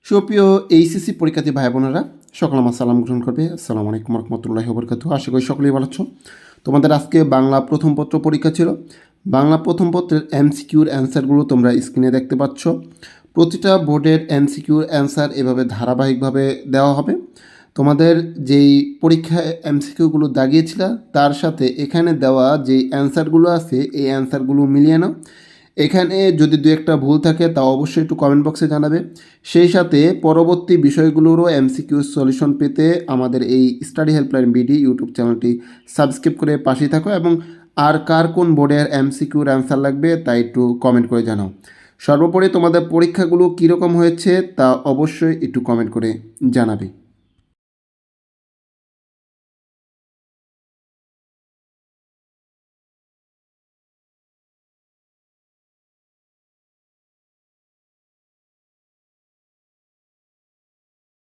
সুপ্রিয় এইচএসসি পরীক্ষার্থী ভাই বোনেরা, সকলে আমার সালাম গ্রহণ করবে। আসসালামু আলাইকুম রহমতুল্লাহি ওয়া বারাকাতুহু। আশা করি সকলেই ভালো আছো। তোমাদের আজকে বাংলা প্রথম পত্র পরীক্ষা ছিল। বাংলা প্রথম পত্রের এমসিকিউর অ্যান্সারগুলো তোমরা স্ক্রিনে দেখতে পাচ্ছ। প্রতিটা বোর্ডের এমসিকিউর অ্যান্সার এভাবে ধারাবাহিকভাবে দেওয়া হবে। তোমাদের যেই পরীক্ষায় এমসিকিউগুলো দাগিয়েছিল তার সাথে এখানে দেওয়া যেই অ্যান্সারগুলো আছে এই অ্যান্সারগুলো মিলিয়ে নাও। এখানে যদি দু একটা ভুল থাকে তা অবশ্যই একটু কমেন্ট বক্সে জানাবে। সেই সাথে পরবর্তী বিষয়গুলোরও এমসিকিউ সলিউশন পেতে আমাদের এই স্টাডি হেল্পলাইন বিডি ইউটিউব চ্যানেলটি সাবস্ক্রাইব করে পাশেই থাকো এবং আর কার কোন বোর্ডের এমসিকিউর অ্যান্সার লাগবে তা একটু কমেন্ট করে জানাও। সর্বোপরি তোমাদের পরীক্ষাগুলো কীরকম হয়েছে তা অবশ্যই একটু কমেন্ট করে জানাবে।